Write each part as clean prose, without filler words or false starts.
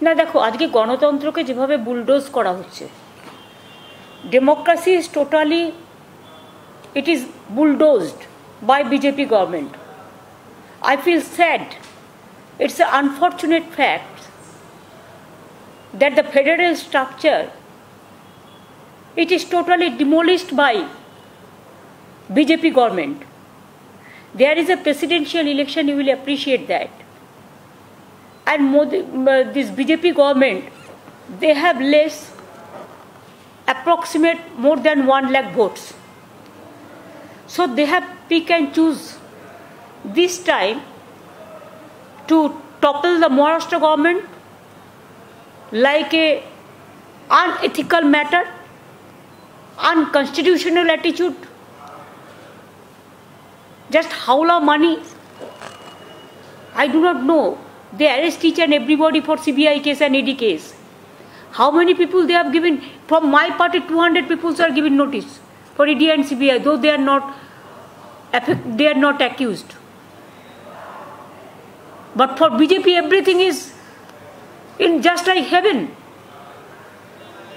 না দেখো, আজকে গণতন্ত্রকে যেভাবে বুলডোজ করা হচ্ছে, democracy is totally, it is bulldozed by BJP government. I feel sad. It's an unfortunate fact that the federal structure, it is totally demolished by BJP government. There is a presidential election, you will appreciate that. And this BJP government, they have less, approximate more than 1 lakh votes. So they have pick and choose this time to topple the Maharashtra government like a unethical matter, unconstitutional attitude, just howla money. I do not know. They arrest each and everybody for CBI case and ED case. How many people they have given? From my party, 200 people are given notice for ED and CBI, though they are not accused. But for BJP, everything is in just like heaven.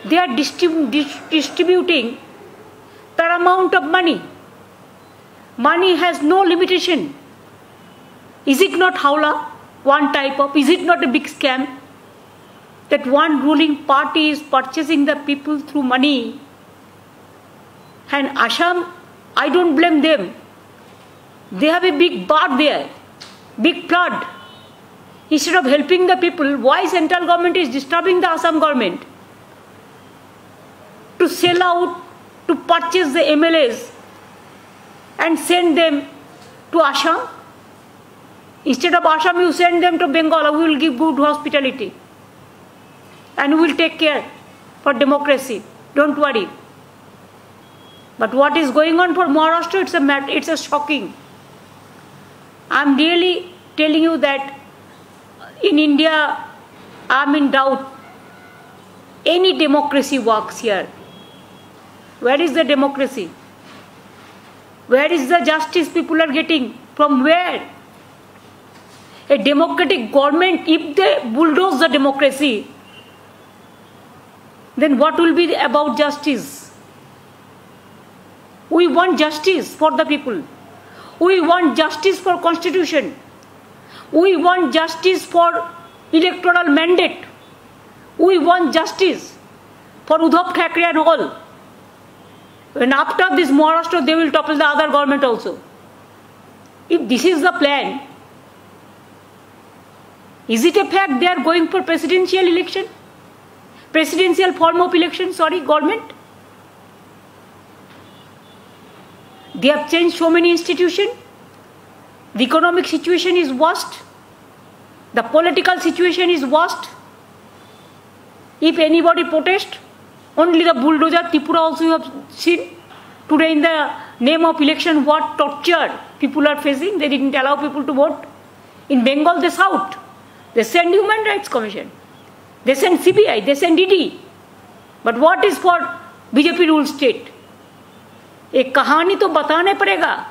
They are distributing that amount of money. Money has no limitation. Is it not howla? One type of, is it not a big scam? That one ruling party is purchasing the people through money. And Assam, I don't blame them. They have a big bar there, big flood. Instead of helping the people, why central government is disturbing the Assam government to sell out, to purchase the MLAs and send them to Assam? Instead of Assam, you send them to Bengal. We will give good hospitality and we will take care for democracy. Don't worry. But what is going on for Maharashtra, it's a shocking. I'm really telling you that in India, I'm in doubt. Any democracy works here. Where is the democracy? Where is the justice people are getting? From where? A democratic government, if they bulldoze the democracy, then what will be about justice? We want justice for the people. We want justice for constitution. We want justice for electoral mandate. We want justice for Uddhav Thackeray and all. And after this Maharashtra, they will topple the other government also. If this is the plan, is it a fact they are going for presidential election? Presidential form of election, government? They have changed so many institutions. The economic situation is worst. The political situation is worst. If anybody protests, only the bulldozer, Tripura also you have seen. Today in the name of election, what torture people are facing. They didn't allow people to vote. In Bengal, they shout. They send Human Rights Commission. They send CBI. They send ED. But what is for BJP ruled state? एक कहानी तो बताने पड़ेगा.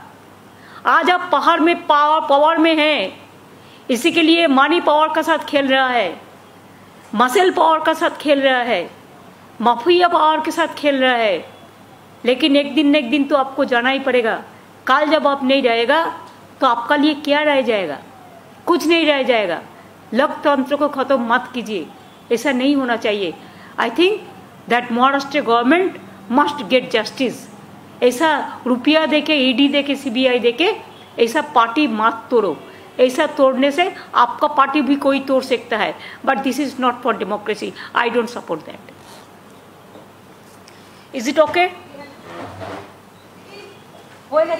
आज आप पहाड़ में power में हैं, इसी के लिए मानी पावर का साथ खेल रहा है, मसल पावर का साथ खेल रहा है, माफिया पावर के साथ खेल रहा है. लेकिन एक दिन तो आपको जाना ही पड़ेगा. कल जब आप नहीं रहेगा तो आपका लिए क्या रह जाएगा? कुछ नहीं रह जाएगा. लोकतंत्र को खत्म मत कीजिए. ऐसा नहीं होना चाहिए. I think that Maharashtra government must get justice. ऐसा रुपया देके, ईडी देके, सीबीआई देके ऐसा पार्टी मत तोड़ो. ऐसा तोड़ने से आपका पार्टी भी कोई तोड़ सकता है. But this is not for democracy. I don't support that. Is it okay? हो गया.